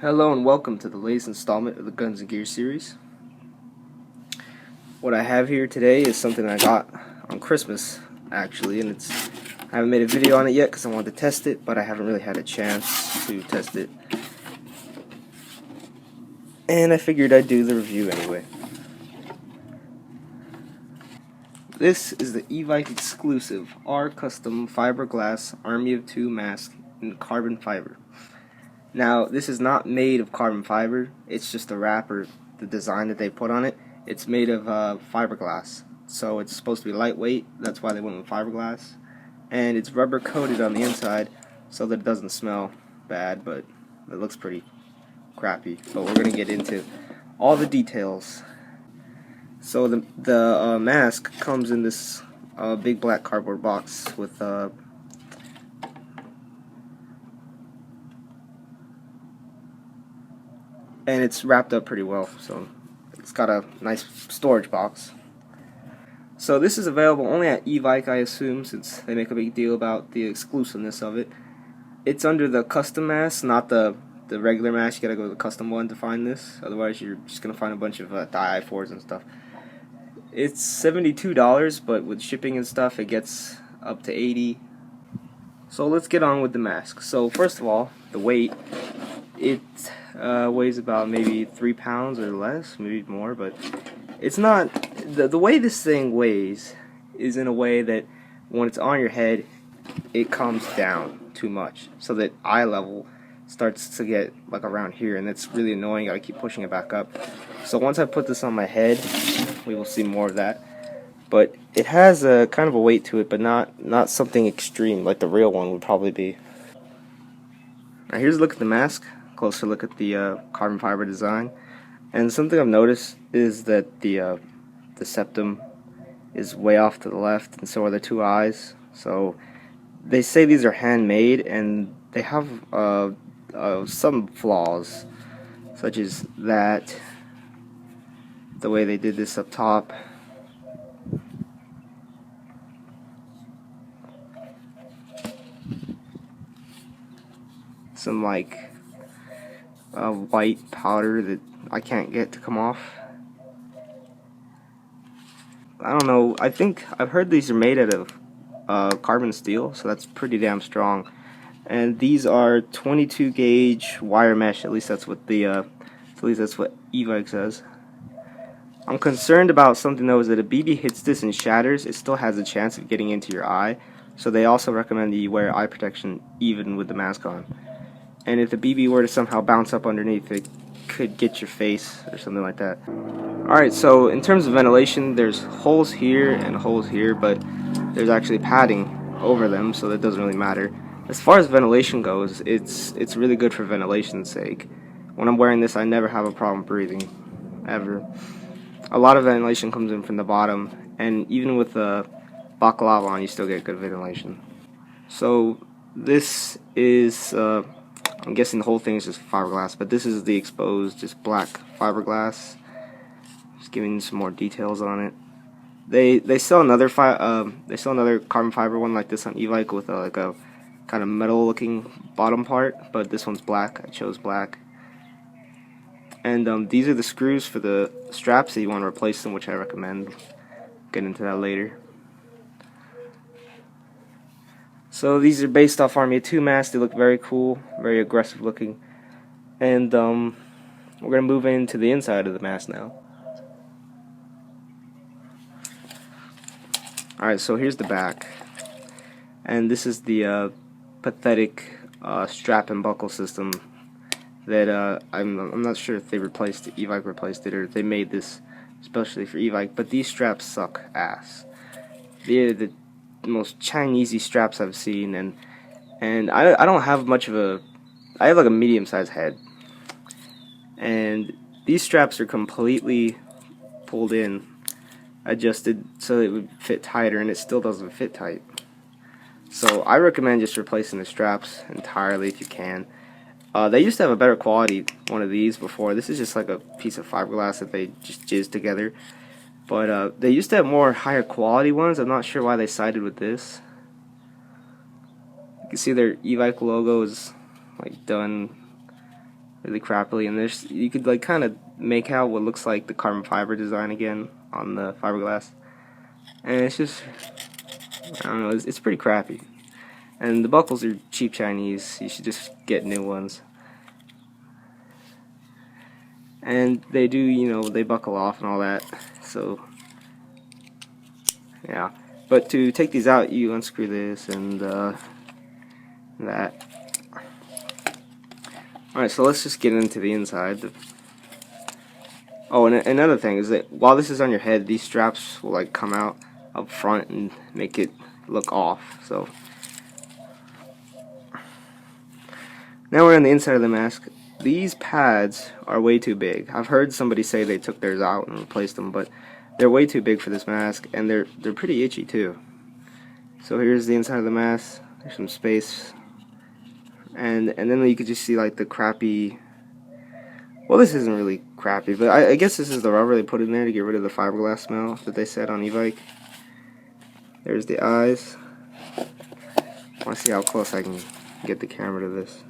Hello and welcome to the latest installment of the Guns and Gear series. What I have here today is something I got on Christmas, actually, and I haven't made a video on it yet because I wanted to test it, but I haven't really had a chance to test it. And I figured I'd do the review anyway. This is the Evike exclusive R Custom Fiberglass Army-of-2 mask in carbon fiber. Now, this is not made of carbon fiber, it's just the wrapper, the design that they put on it. It's made of fiberglass, so it's supposed to be lightweight, that's why they went with fiberglass. And it's rubber coated on the inside so that it doesn't smell bad, but it looks pretty crappy. But we're going to get into all the details. So the mask comes in this big black cardboard box with and it's wrapped up pretty well, so it's got a nice storage box. So this is available only at Evike, I assume, since they make a big deal about the exclusiveness of it. It's under the custom mask, not the regular mask. You gotta go to the custom one to find this, otherwise you're just gonna find a bunch of di-4s and stuff. It's $72, but with shipping and stuff it gets up to $80. So let's get on with the mask. So first of all, the weight. It weighs about maybe 3 pounds or less, maybe more, but it's not, the way this thing weighs is in a way that when it's on your head, it comes down too much, so that eye level starts to get like around here, and it's really annoying. I gotta keep pushing it back up. So once I put this on my head, we will see more of that. But it has a kind of a weight to it, but not something extreme like the real one would probably be. Now here's a look at the mask. Closer look at the carbon fiber design, and something I've noticed is that the septum is way off to the left, and so are the two eyes. So they say these are handmade, and they have some flaws, such as that the way they did this up top. Some like white powder that I can't get to come off. I don't know, I think I've heard these are made out of carbon steel, so that's pretty damn strong. And these are 22 gauge wire mesh, at least that's what Evike says. I'm concerned about something though, is that if a BB hits this and shatters, it still has a chance of getting into your eye. So they also recommend that you wear eye protection even with the mask on. And if the BB were to somehow bounce up underneath, it could get your face or something like that. Alright, so in terms of ventilation, there's holes here and holes here, but there's actually padding over them, so that doesn't really matter. As far as ventilation goes, it's really good for ventilation's sake. When I'm wearing this, I never have a problem breathing, ever. A lot of ventilation comes in from the bottom, and even with the balaclava on, you still get good ventilation. So this is I'm guessing the whole thing is just fiberglass, but this is the exposed, just black fiberglass. Just giving some more details on it. They sell another carbon fiber one like this on Evike with like a kind of metal-looking bottom part, but this one's black. I chose black. And these are the screws for the straps that you want to replace them, which I recommend. Get into that later. So these are based off Army-of-2 masks. They look very cool, very aggressive looking. And we're going to move into the inside of the mask now. Alright, so here's the back. And this is the pathetic strap and buckle system that I'm not sure if they replaced it, Evike replaced it, or if they made this especially for Evike, but these straps suck ass. They're the most Chinese-y straps I've seen, and I don't have much of a, I have like a medium-sized head, and these straps are completely pulled in, adjusted so it would fit tighter, and it still doesn't fit tight. So I recommend just replacing the straps entirely if you can. They used to have a better quality one of these before. This is just like a piece of fiberglass that they just jizzed together. But they used to have more higher quality ones. I'm not sure why they sided with this. You can see their Evike logo is like done really crappily, and you could like kind of make out what looks like the carbon fiber design again on the fiberglass, and it's just, I don't know, it's pretty crappy. And the buckles are cheap Chinese. You should just get new ones. And they do, they buckle off and all that. So, yeah. But to take these out, you unscrew this and that. Alright, so let's just get into the inside. Oh, and another thing is that while this is on your head, these straps will like come out up front and make it look off. So now we're on the inside of the mask. These pads are way too big. I've heard somebody say they took theirs out and replaced them, but they're way too big for this mask, and they're pretty itchy too. So here's the inside of the mask. There's some space, and then you could just see like the crappy. Well, this isn't really crappy, but I guess this is the rubber they put in there to get rid of the fiberglass smell that they said on e-bike. There's the eyes. I want to see how close I can get the camera to this.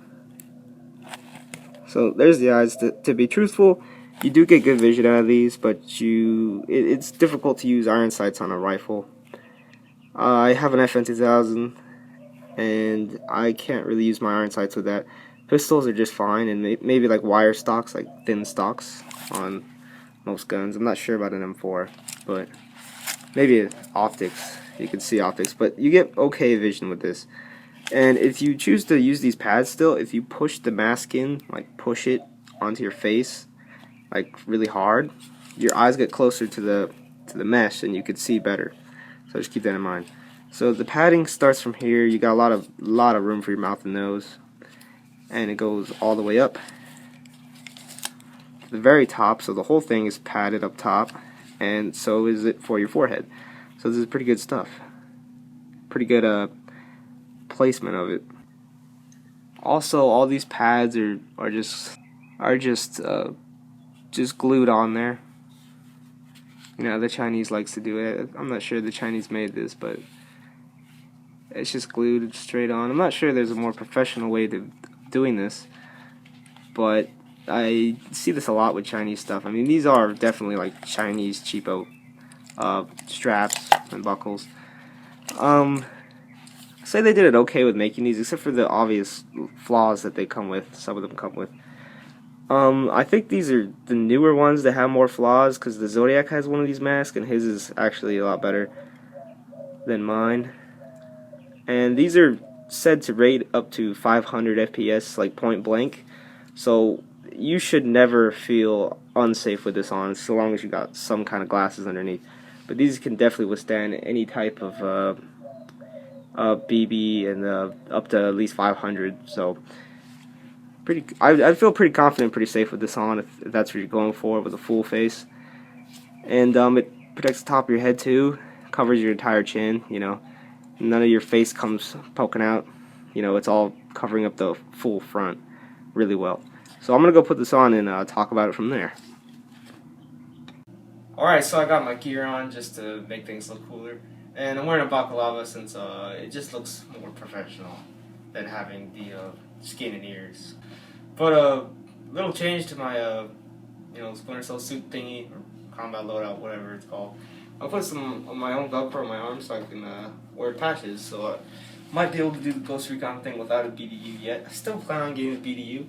So there's the eyes. To be truthful, you do get good vision out of these, but it's difficult to use iron sights on a rifle. I have an FN2000, and I can't really use my iron sights with that. Pistols are just fine, and maybe like wire stocks, like thin stocks on most guns. I'm not sure about an M4, but maybe optics. You can see optics, but you get okay vision with this. And if you choose to use these pads still, if you push the mask in, like push it onto your face, like really hard, your eyes get closer to the mesh, and you could see better. So just keep that in mind. So the padding starts from here. You got a lot of room for your mouth and nose, and it goes all the way up to the very top. So the whole thing is padded up top, and so is it for your forehead. So this is pretty good stuff. Pretty good placement of it. Also, all these pads are just glued on there. The Chinese likes to do it. I'm not sure the Chinese made this, but it's just glued straight on. I'm not sure there's a more professional way to doing this, but I see this a lot with Chinese stuff. I mean, these are definitely like Chinese cheapo straps and buckles. Say they did it okay with making these, except for the obvious flaws that they come with. Some of them come with. I think these are the newer ones that have more flaws, because the Zodiac has one of these masks, and his is actually a lot better than mine. And these are said to rate up to 500 FPS, like point blank. So you should never feel unsafe with this on, so long as you got some kind of glasses underneath. But these can definitely withstand any type of BB, and up to at least 500. So I feel pretty confident, pretty safe with this on, if that's what you're going for, with a full face. And it protects the top of your head too, covers your entire chin. None of your face comes poking out. It's all covering up the full front really well. So I'm gonna go put this on and talk about it from there. Alright, so I got my gear on just to make things look cooler. And I'm wearing a balaclava since it just looks more professional than having the skin and ears. But little change to my Splinter Cell suit thingy, or combat loadout, whatever it's called. I'll put some of my own Velcro on my arm so I can wear patches. So I might be able to do the Ghost Recon thing without a BDU yet. I still plan on getting a BDU,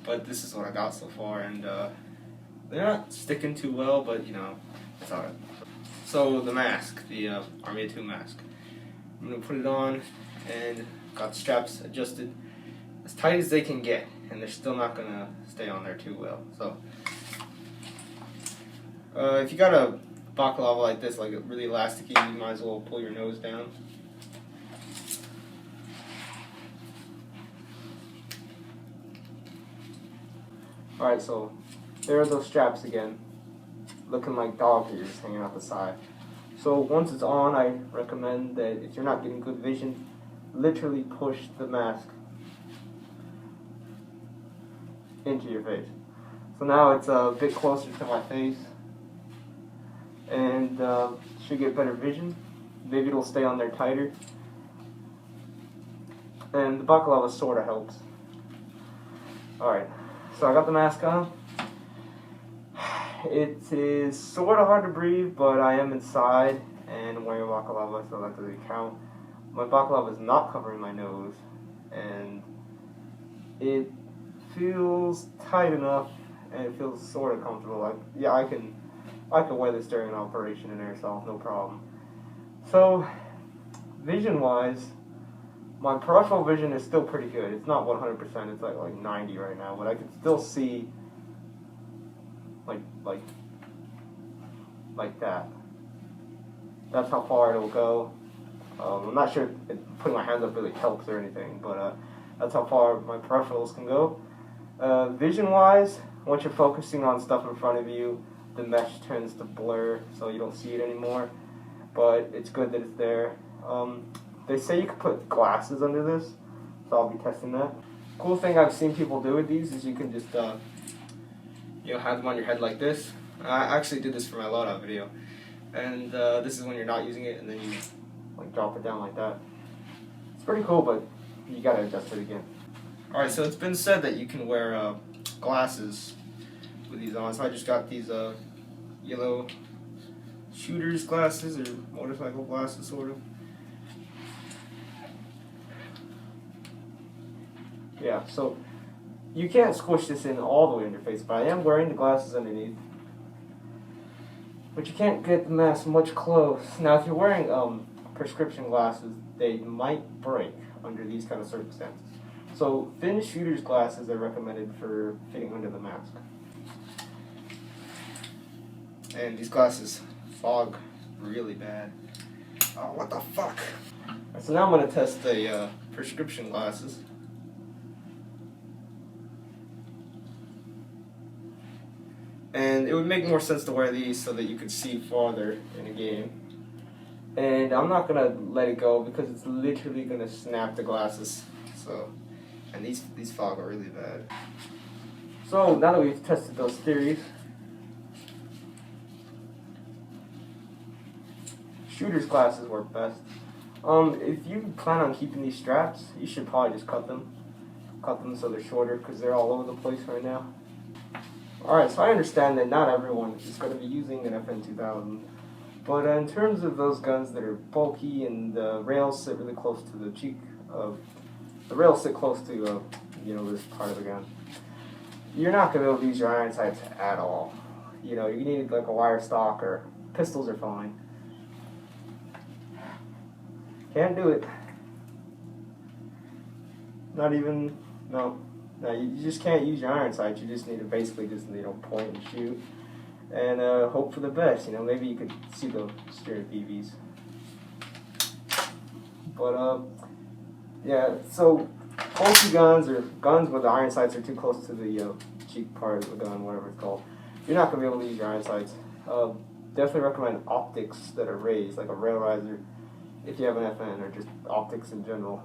but this is what I got so far, and they're not sticking too well, but it's alright. So the mask, the ArmyofTwo mask. I'm going to put it on, and got the straps adjusted as tight as they can get, and they're still not going to stay on there too well. So if you got a balaclava like this, like a really elasticy, you might as well pull your nose down. Alright, so there are those straps again, looking like dog ears hanging out the side. So once it's on, I recommend that if you're not getting good vision, literally push the mask into your face. So now it's a bit closer to my face, and should get better vision. Maybe it'll stay on there tighter. And the balaclava sort of helps. Alright, So I got the mask on. It is sort of hard to breathe, but I am inside and I'm wearing a balaclava, so that doesn't count. My balaclava is not covering my nose, and it feels tight enough, and it feels sort of comfortable. Like, yeah, I can wear this during an operation in Airsoft, no problem. So, vision-wise, my peripheral vision is still pretty good. It's not 100%. It's like 90 right now, but I can still see like that. That's how far it'll go. I'm not sure if putting my hands up really helps or anything, but that's how far my peripherals can go. Vision-wise, once you're focusing on stuff in front of you, the mesh tends to blur, so you don't see it anymore. But it's good that it's there. They say you could put glasses under this, so I'll be testing that. Cool thing I've seen people do with these is you can just have them on your head like this. I actually did this for my loadout video, and this is when you're not using it, and then you drop it down like that. It's pretty cool, but you gotta adjust it again. Alright, so it's been said that you can wear glasses with these on, so I just got these yellow shooter's glasses, or motorcycle glasses, sort of. Yeah, so you can't squish this in all the way in your face, but I am wearing the glasses underneath. But you can't get the mask much close. Now, if you're wearing prescription glasses, they might break under these kind of circumstances. So thin shooter's glasses are recommended for fitting under the mask. And these glasses fog really bad. Oh, what the fuck? So now I'm going to test the prescription glasses. And it would make more sense to wear these so that you could see farther in a game. And I'm not going to let it go because it's literally going to snap the glasses. So, and these fog are really bad. So now that we've tested those theories, shooter's glasses work best. If you plan on keeping these straps, you should probably just cut them. Cut them so they're shorter because they're all over the place right now. Alright, so I understand that not everyone is going to be using an FN2000, but in terms of those guns that are bulky and the rails sit really close to the cheek, the rails sit close to this part of the gun, you're not going to be able to use your iron sights at all. You need like a wire stock, or pistols are fine. Can't do it. Not even, no. No, you just can't use your iron sights. You just need to basically just point and shoot, and hope for the best. Maybe you could see the steering BBs. But yeah. So bulky guns or guns where the iron sights are too close to the cheek part of the gun, whatever it's called, you're not gonna be able to use your iron sights. Definitely recommend optics that are raised, like a rail riser, if you have an FN, or just optics in general.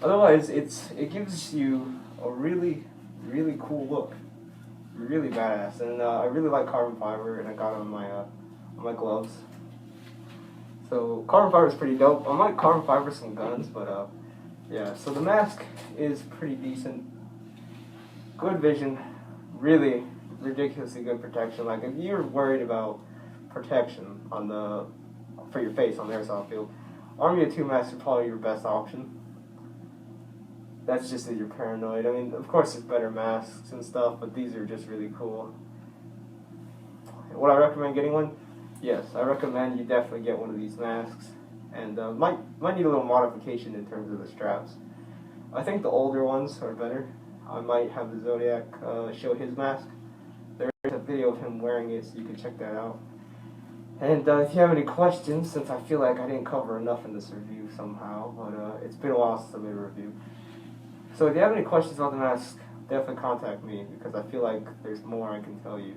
Otherwise, it gives you a really, really cool look, really badass, and I really like carbon fiber, and I got it on my gloves. So carbon fiber is pretty dope. I might carbon fiber some guns, but yeah. So the mask is pretty decent, good vision, really ridiculously good protection. Like if you're worried about protection for your face on the airsoft field, ArmyofTwo masks are probably your best option. That's just that you're paranoid. I mean, of course there's better masks and stuff, but these are just really cool. Would I recommend getting one? Yes, I recommend you definitely get one of these masks. And might need a little modification in terms of the straps. I think the older ones are better. I might have the Zodiac show his mask. There's a video of him wearing it, so you can check that out. And if you have any questions, since I feel like I didn't cover enough in this review somehow, but it's been a while since I made a review. So if you have any questions about the mask, definitely contact me, because I feel like there's more I can tell you.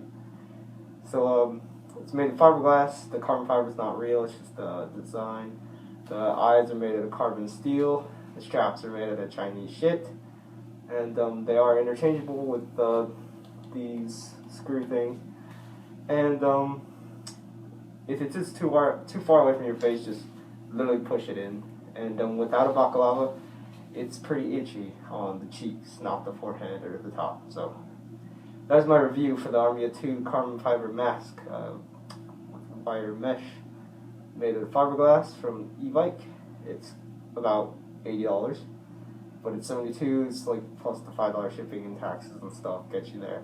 So it's made of fiberglass. The carbon fiber is not real, it's just the design. The eyes are made out of carbon steel. The straps are made out of Chinese shit. And they are interchangeable with these screw things. And if it's just too far away from your face, just literally push it in. And without a balaclava, it's pretty itchy on the cheeks, not the forehead or the top. So That's my review for the ArmyofTwo carbon fiber mask with wire mesh made of fiberglass from e-bike. It's about $80, but it's $72. It's like plus the $5 shipping and taxes and stuff get you there.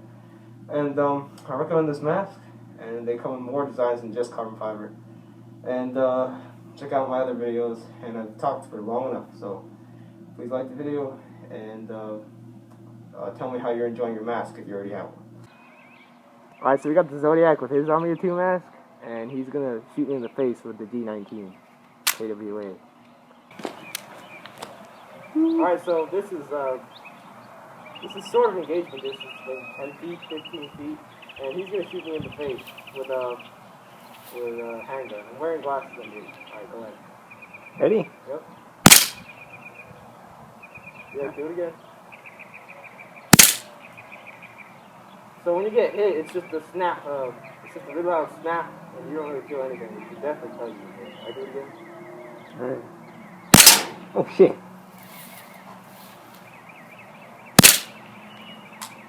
And I recommend this mask, and they come in more designs than just carbon fiber. And check out my other videos, and I've talked for long enough, so please like the video and tell me how you're enjoying your mask if you already have one. Alright, so we got the Zodiac with his ArmyofTwo mask, and he's gonna shoot me in the face with the D19 AWA. Alright, so this is sort of engagement distance, maybe 10 feet, 15 feet, and he's gonna shoot me in the face with a handgun. I'm wearing glasses on you. Alright, go ahead. Ready? Yep. Yeah, do it again. So when you get hit, it's just a snap, it's just a really loud snap, and you don't really feel anything. You can definitely tell you hit. I do it again. Alright. Oh shit.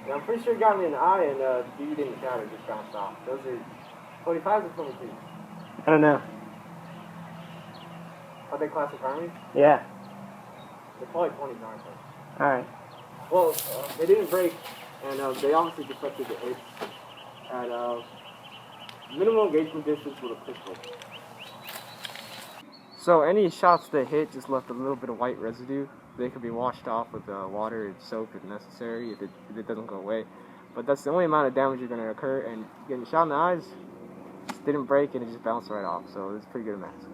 Yeah, I'm pretty sure it got me in the eye, and the bead in the shadow just bounced off. Those are 45s or 22? I don't know. Are they classic Army? Yeah. They're probably 20s, aren't they? Alright. Well, they didn't break, and they obviously deflected the hits at minimal engagement distance with a pistol. So any shots that hit just left a little bit of white residue. They could be washed off with water and soap if necessary, if it doesn't go away. But that's the only amount of damage you're going to occur, and getting shot in the eyes just didn't break and it just bounced right off, so it's pretty good mask.